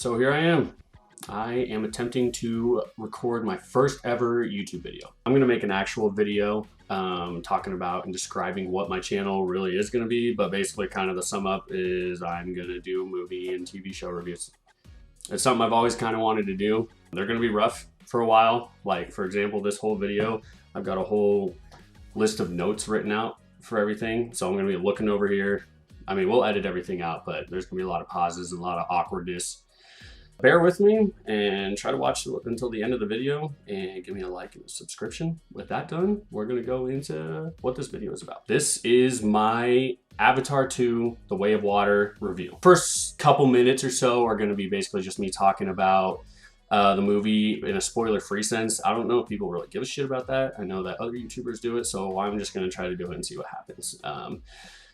So here I am. I am attempting to record my first ever YouTube video. I'm gonna make an actual video talking about and describing what my channel really is gonna be, but basically kind of the sum up is I'm gonna do movie and TV show reviews. It's something I've always kind of wanted to do. They're gonna be rough for a while. Like for example, this whole video, I've got a whole list of notes written out for everything. So I'm gonna be looking over here. I mean, we'll edit everything out, but there's gonna be a lot of pauses and a lot of awkwardness. Bear with me and try to watch until the end of the video and give me a like and a subscription. With that done, we're gonna go into what this video is about. This is my Avatar 2: The Way of Water review. First couple minutes or so are gonna be basically just me talking about the movie in a spoiler-free sense. I don't know if people really give a shit about that. I know that other YouTubers do it, so I'm just gonna try to do it and see what happens.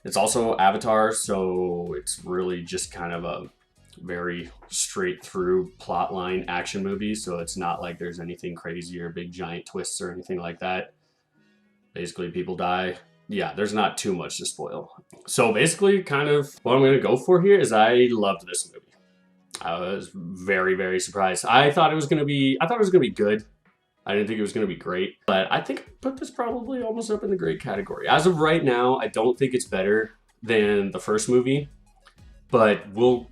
It's also Avatar, so it's really just kind of a very straight through plotline action movie, so it's not like there's anything crazy or big giant twists or anything like that. Basically people die. Yeah, there's not too much to spoil. So basically kind of what I'm gonna go for here is I loved this movie. I was very, very surprised. I thought it was gonna be good. I didn't think it was gonna be great, but I think I put this probably almost up in the great category. As of right now, I don't think it's better than the first movie, but we'll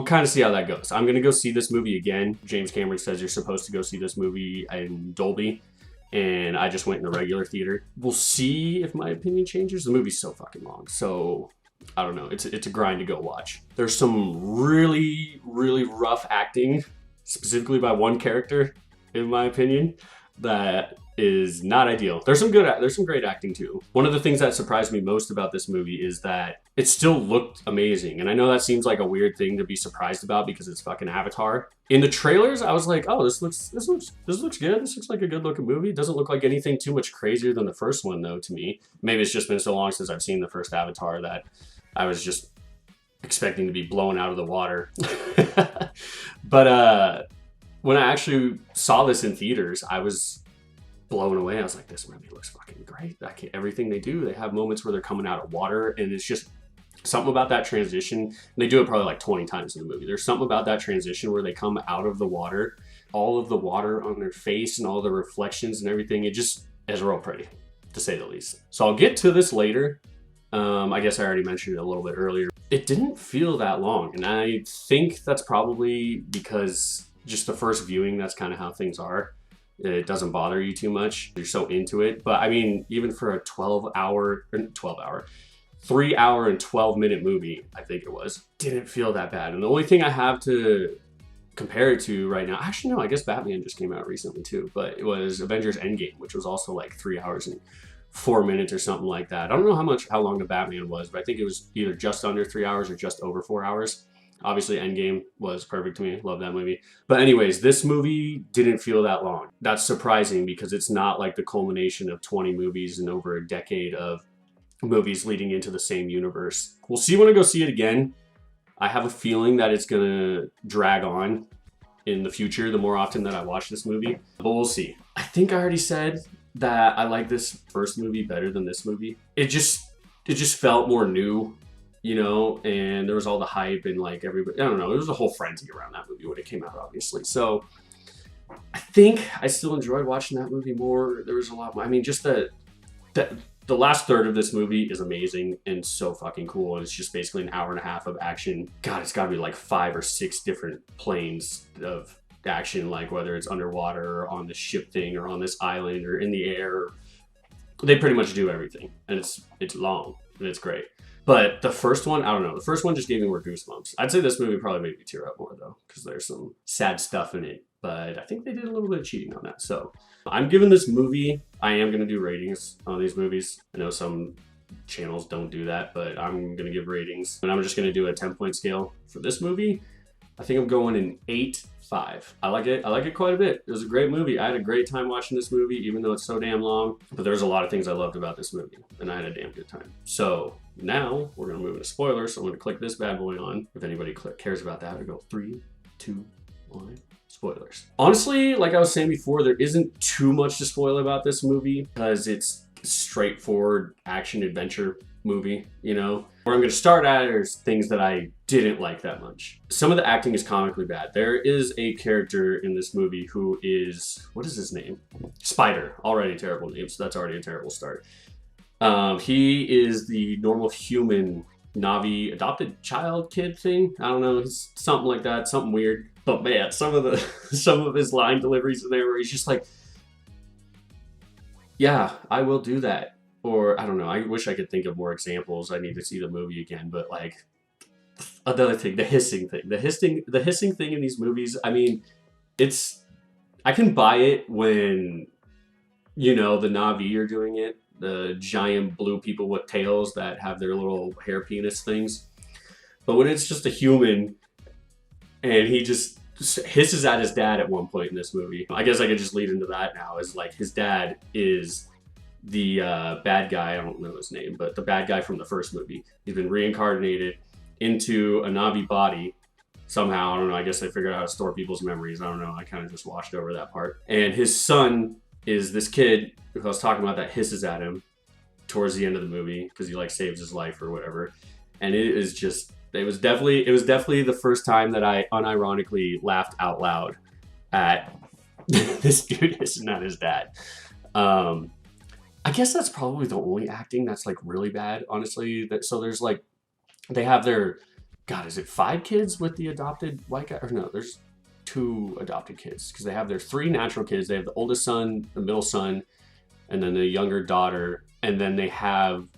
kind of see how that goes. I'm gonna go see this movie again. James Cameron says you're supposed to go see this movie in Dolby, and I just went in the regular theater. We'll see if my opinion changes. The movie's so fucking long, so I don't know. It's a grind to go watch. There's some really, really rough acting, specifically by one character, in my opinion, that is not ideal. There's some great acting too. One of the things that surprised me most about this movie is that it still looked amazing. And I know that seems like a weird thing to be surprised about because it's fucking Avatar. In the trailers, I was like, oh, this looks good. This looks like a good looking movie. It doesn't look like anything too much crazier than the first one though, to me. Maybe it's just been so long since I've seen the first Avatar that I was just expecting to be blown out of the water. But when I actually saw this in theaters, I was blown away. I was like, this movie looks fucking great. Everything they do, they have moments where they're coming out of water, and it's just something about that transition. And they do it probably like 20 times in the movie. There's something about that transition where they come out of the water, all of the water on their face and all the reflections and everything. It just is real pretty, to say the least. So I'll get to this later. I guess I already mentioned it a little bit earlier. It didn't feel that long, and I think that's probably because just the first viewing, that's kind of how things are. It doesn't bother you too much. You're so into it. But I mean, even for a 3 hour and 12 minute movie, I think it was, didn't feel that bad. And the only thing I have to compare it to right now, actually no, I guess Batman just came out recently too, but it was Avengers Endgame, which was also like 3 hours and 4 minutes or something like that. I don't know how long the Batman was, but I think it was either just under 3 hours or just over 4 hours. Obviously, Endgame was perfect to me. Love that movie. But anyways, this movie didn't feel that long. That's surprising because it's not like the culmination of 20 movies and over a decade of movies leading into the same universe. We'll see when I go see it again. I have a feeling that it's gonna drag on in the future the more often that I watch this movie, but we'll see. I think I already said that I like this first movie better than this movie. It just felt more new, you know, and there was all the hype and like everybody, I don't know, there was a whole frenzy around that movie when it came out, obviously. So I think I still enjoyed watching that movie more. There was a lot more, I mean, just the last third of this movie is amazing and so fucking cool. And it's just basically an hour and a half of action. God, it's gotta be like 5 or 6 different planes of action, like whether it's underwater or on the ship thing or on this island or in the air. They pretty much do everything, and it's long and it's great. But the first one, I don't know. The first one just gave me more goosebumps. I'd say this movie probably made me tear up more though, because there's some sad stuff in it. But I think they did a little bit of cheating on that. So I'm giving this movie, I am gonna do ratings on these movies. I know some channels don't do that, but I'm gonna give ratings. And I'm just gonna do a 10-point scale for this movie. I think I'm going an 8.5. I like it quite a bit. It was a great movie. I had a great time watching this movie, even though it's so damn long. But there's a lot of things I loved about this movie, and I had a damn good time. So now we're gonna move into spoilers. So I'm gonna click this bad boy on. If anybody cares about that, I go 3, 2, 1. Spoilers. Honestly, like I was saying before, there isn't too much to spoil about this movie because it's straightforward action adventure movie, you know? Where I'm gonna start at is things that I didn't like that much. Some of the acting is comically bad. There is a character in this movie who is, what is his name? Spider. Already a terrible name, so that's already a terrible start. He is the normal human Na'vi adopted child kid thing. I don't know, it's something like that, something weird. But man, some of his line deliveries in there where he's just like, yeah, I will do that. Or I don't know, I wish I could think of more examples. I need to see the movie again, but like another thing, the hissing thing. The hissing thing in these movies, I mean, it's I can buy it when you know the Na'vi are doing it, the giant blue people with tails that have their little hair penis things. But when it's just a human and he just hisses at his dad at one point in this movie, I guess I could just lead into that now. Is like his dad is the bad guy. I don't know his name, but the bad guy from the first movie. He's been reincarnated into a Na'vi body somehow. I don't know. I guess they figured out how to store people's memories. I don't know. I kind of just watched over that part. And his son is this kid who I was talking about that hisses at him towards the end of the movie because he like saves his life or whatever. And it is just, it was definitely the first time that I unironically laughed out loud at this dude hissing at his dad. I guess that's probably the only acting that's like really bad, honestly. So there's like, they have their, God, is it 5 kids with the adopted white guy? Or no, there's 2 adopted kids because they have their 3 natural kids. They have the oldest son, the middle son, and then the younger daughter. And then they have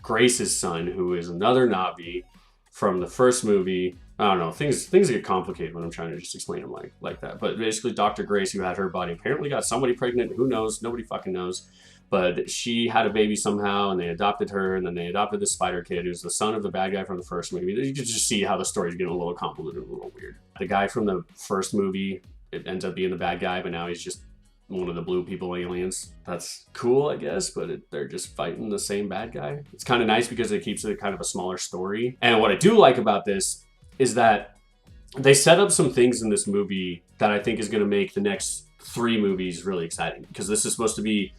Grace's son, who is another Na'vi from the first movie. I don't know, things get complicated when I'm trying to just explain them like that. But basically, Dr. Grace, who had her body, apparently got somebody pregnant. Who knows? Nobody fucking knows. But she had a baby somehow, and they adopted her, and then they adopted this spider kid, who's the son of the bad guy from the first movie. You can just see how the story's getting a little convoluted, a little weird. The guy from the first movie, it ends up being the bad guy, but now he's just one of the blue people aliens. That's cool, I guess, but they're just fighting the same bad guy. It's kind of nice because it keeps it kind of a smaller story. And what I do like about this is that they set up some things in this movie that I think is going to make the next 3 movies really exciting, because this is supposed to be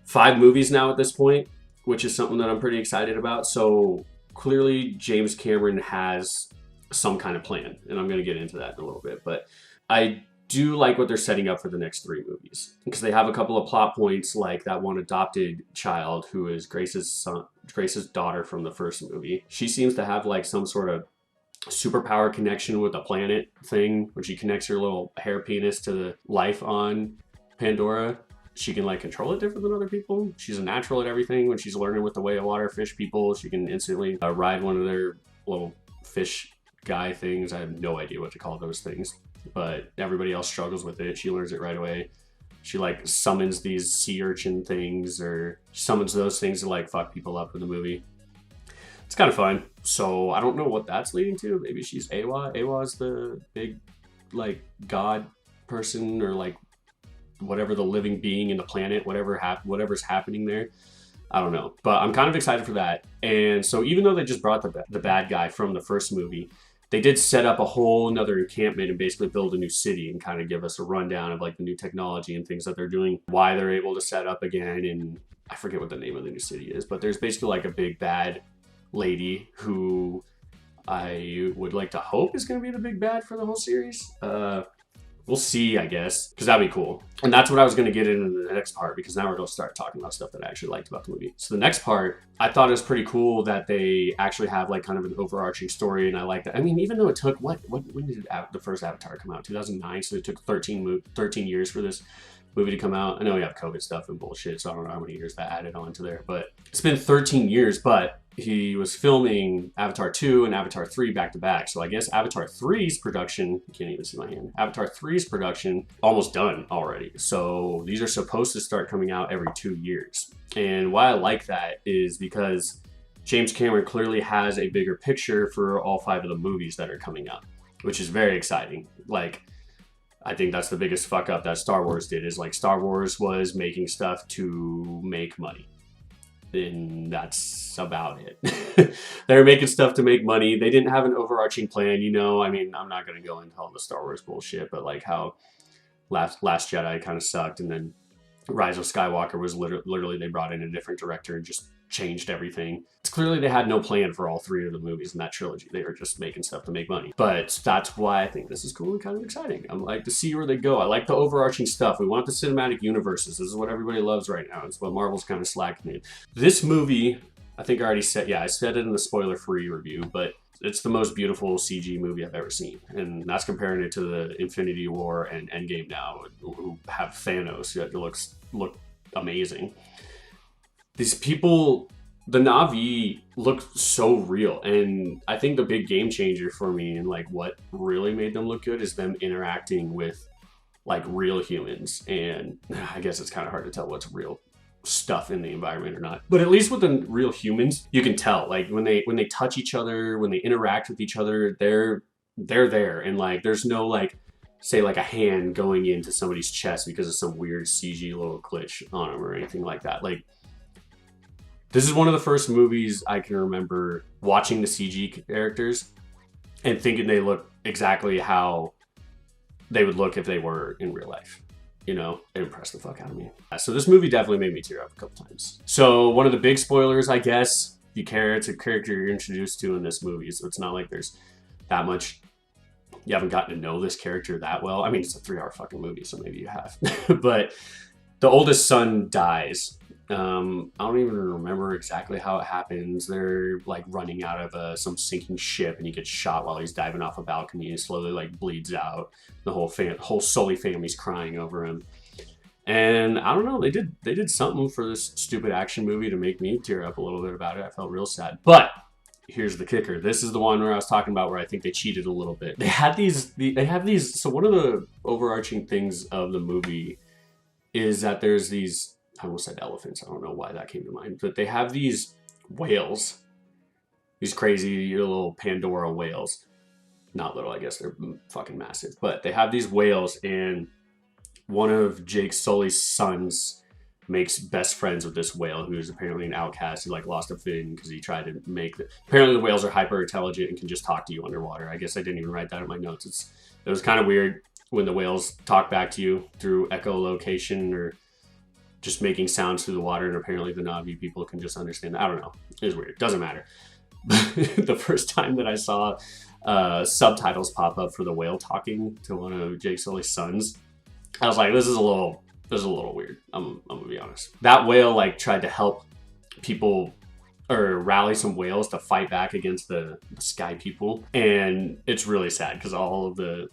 5 movies now at this point, which is something that I'm pretty excited about. So clearly James Cameron has some kind of plan, and I'm going to get into that in a little bit. But I do like what they're setting up for the next 3 movies, because they have a couple of plot points, like that one adopted child who is Grace's daughter from the first movie. She seems to have like some sort of superpower connection with the planet thing, where she connects her little hair penis to the life on Pandora. She can like control it different than other people. She's a natural at everything. When she's learning with the way of water fish people, she can instantly ride one of their little fish guy things. I have no idea what to call those things, but everybody else struggles with it. She learns it right away. She like summons these sea urchin things, or summons those things to like fuck people up in the movie. It's kind of fun. So I don't know what that's leading to. Maybe she's Awa. Awa is the big like god person, or like whatever the living being in the planet, whatever's happening there. I don't know, but I'm kind of excited for that. And so even though they just brought the bad guy from the first movie, they did set up a whole another encampment and basically build a new city and kind of give us a rundown of like the new technology and things that they're doing, why they're able to set up again. And I forget what the name of the new city is, but there's basically like a big bad lady who I would like to hope is going to be the big bad for the whole series. We'll see, I guess, because that'd be cool. And that's what I was going to get into the next part, because now we're going to start talking about stuff that I actually liked about the movie. So the next part, I thought it was pretty cool that they actually have like kind of an overarching story, and I like that. I mean, even though it took, when did the first Avatar come out? 2009, so it took 13 years for this movie to come out. I know we have COVID stuff and bullshit, so I don't know how many years that added on to there, but it's been 13 years, but he was filming Avatar 2 and Avatar 3 back to back. So I guess Avatar 3's production, you can't even see my hand, Avatar 3's production almost done already. So these are supposed to start coming out every 2 years. And why I like that is because James Cameron clearly has a bigger picture for all 5 of the movies that are coming out, which is very exciting. Like, I think that's the biggest fuck up that Star Wars did, is like Star Wars was making stuff to make money. And that's about it. They were making stuff to make money. They didn't have an overarching plan, you know. I mean, I'm not going to go into all the Star Wars bullshit, but like how Last Jedi kind of sucked, and then Rise of Skywalker was literally they brought in a different director and just changed everything. It's clearly they had no plan for all 3 of the movies in that trilogy. They were just making stuff to make money. But that's why I think this is cool and kind of exciting. I like to see where they go. I like the overarching stuff. We want the cinematic universes. This is what everybody loves right now. It's what Marvel's kind of slacking in. This movie, I think I already said, yeah, I said it in the spoiler-free review, but it's the most beautiful CG movie I've ever seen. And that's comparing it to the Infinity War and Endgame now, who have Thanos that look amazing. These people, the Na'vi look so real. And I think the big game changer for me and like what really made them look good is them interacting with like real humans. And I guess it's kind of hard to tell what's real stuff in the environment or not, but at least with the real humans you can tell, like when they touch each other, when they interact with each other, they're there, and like there's no like, say like a hand going into somebody's chest because of some weird CG little glitch on them or anything like that. Like, this is one of the first movies I can remember watching the CG characters and thinking they look exactly how they would look if they were in real life. You know, it impressed the fuck out of me. So this movie definitely made me tear up a couple times. So one of the big spoilers, I guess, if you care, it's a character you're introduced to in this movie. So it's not like there's that much, you haven't gotten to know this character that well. I mean, it's a 3-hour fucking movie, so maybe you have. But the oldest son dies. I don't even remember exactly how it happens. They're like running out of some sinking ship, and he gets shot while he's diving off a balcony and slowly like bleeds out. The whole Sully family's crying over him. And I don't know, they did something for this stupid action movie to make me tear up a little bit about it. I felt real sad. But here's the kicker. This is the one where I was talking about where I think they cheated a little bit. They have these, so one of the overarching things of the movie is that there's these, I almost said elephants. I don't know why that came to mind, but they have these whales, these crazy little Pandora whales. Not little, I guess they're fucking massive, but they have these whales, and one of Jake Sully's sons makes best friends with this whale who's apparently an outcast. He like lost a fin because he tried to make apparently the whales are hyper intelligent and can just talk to you underwater. I guess I didn't even write that in my notes. It was kind of weird when the whales talk back to you through echolocation or just making sounds through the water, and apparently the Na'vi people can just understand that. I don't know. It was weird. Doesn't matter. The first time that I saw subtitles pop up for the whale talking to one of Jake Sully's sons, I was like, this is a little weird. I'm gonna be honest. That whale like tried to help people or rally some whales to fight back against the sky people, and it's really sad because all of the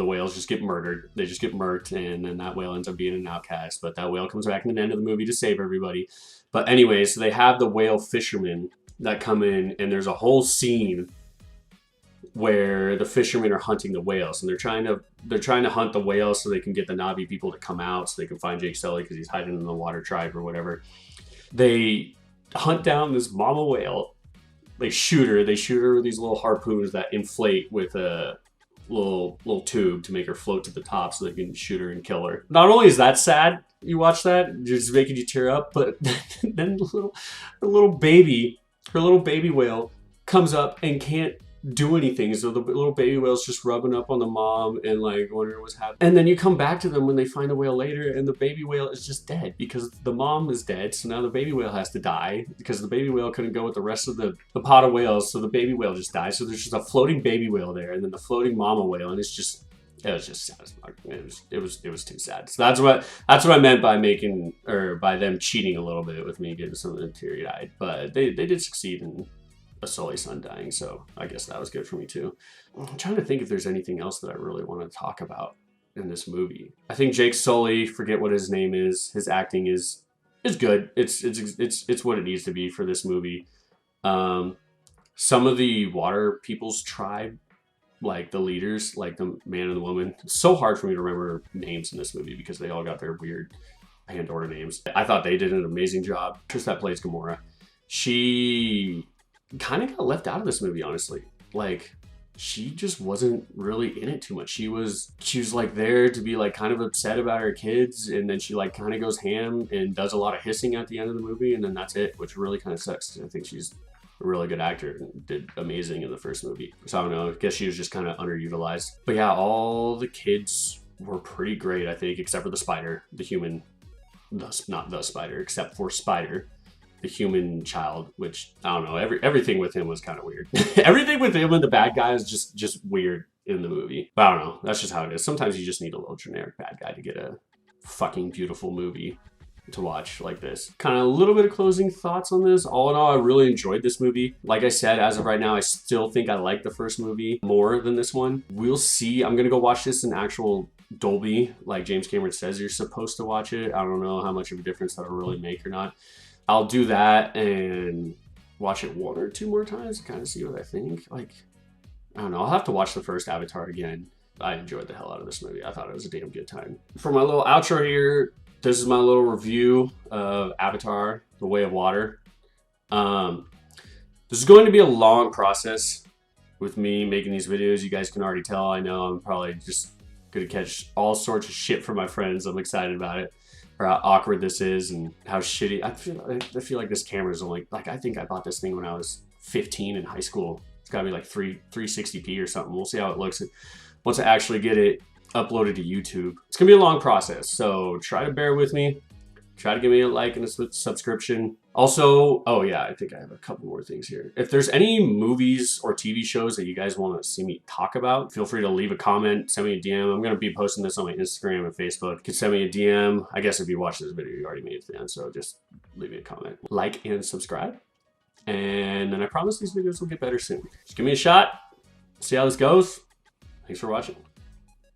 whales just get murdered. They just get murked, and then that whale ends up being an outcast. But that whale comes back in the end of the movie to save everybody. But anyway, so they have the whale fishermen that come in, and there's a whole scene where the fishermen are hunting the whales, and they're trying to hunt the whales so they can get the Na'vi people to come out so they can find Jake Sully because he's hiding in the water tribe or whatever. They hunt down this mama whale. They shoot her with these little harpoons that inflate with a little tube to make her float to the top so they can shoot her and kill her. Not only is that sad, you watch that, just making you tear up, but then the little baby, her little baby whale comes up and can't do anything. So the little baby whale's just rubbing up on the mom and like wondering what's happening. And then you come back to them when they find the whale later, and the baby whale is just dead because the mom is dead. So now the baby whale has to die because the baby whale couldn't go with the rest of the pod of whales. So the baby whale just dies. So there's just a floating baby whale there, and then the floating mama whale, and it was just satisfying. It was too sad. So that's what I meant by them cheating a little bit with me getting something teary eyed. But they did succeed in a Sully son dying, so I guess that was good for me too. I'm trying to think if there's anything else that I really want to talk about in this movie. I think Jake Sully, forget what his name is, his acting is good. It's what it needs to be for this movie. Some of the water people's tribe, like the leaders, like the man and the woman, it's so hard for me to remember names in this movie because they all got their weird Pandora names. I thought they did an amazing job. Trish that plays Gamora, she kind of got left out of this movie, honestly. Like, she just wasn't really in it too much. She was like there to be like kind of upset about her kids, and then she like kind of goes ham and does a lot of hissing at the end of the movie, and then that's it, which really kind of sucks. I think she's a really good actor and did amazing in the first movie. So I don't know, I guess she was just kind of underutilized. But yeah, all the kids were pretty great, I think, except for the spider, the human, not the spider, except for Spider. the human child, which I don't know, everything with him was kind of weird. Everything with him and the bad guy is just weird in the movie. But I don't know, that's just how it is. Sometimes you just need a little generic bad guy to get a fucking beautiful movie to watch like this. Kind of a little bit of closing thoughts on this. All in all, I really enjoyed this movie. Like I said, as of right now, I still think I like the first movie more than this one. We'll see. I'm gonna go watch this in actual Dolby, like James Cameron says you're supposed to watch it. I don't know how much of a difference that'll really make or not. I'll do that and watch it 1 or 2 more times to kind of see what I think. Like, I don't know. I'll have to watch the first Avatar again. I enjoyed the hell out of this movie. I thought it was a damn good time. For my little outro here, this is my little review of Avatar: The Way of Water. This is going to be a long process with me making these videos. You guys can already tell. I know I'm probably just gonna catch all sorts of shit from my friends. I'm excited about it, or how awkward this is and how shitty. I feel like this camera is only like, I think I bought this thing when I was 15 in high school. It's gotta be like 360p or something. We'll see how it looks once I actually get it uploaded to YouTube. It's gonna be a long process, so try to bear with me. Try to give me a like and a subscription. Also, oh yeah, I think I have a couple more things here. If there's any movies or TV shows that you guys want to see me talk about, feel free to leave a comment, send me a DM. I'm gonna be posting this on my Instagram and Facebook. You can send me a DM. I guess if you watch this video, you already made it to the end, so just leave me a comment. Like and subscribe. And then I promise these videos will get better soon. Just give me a shot, see how this goes. Thanks for watching.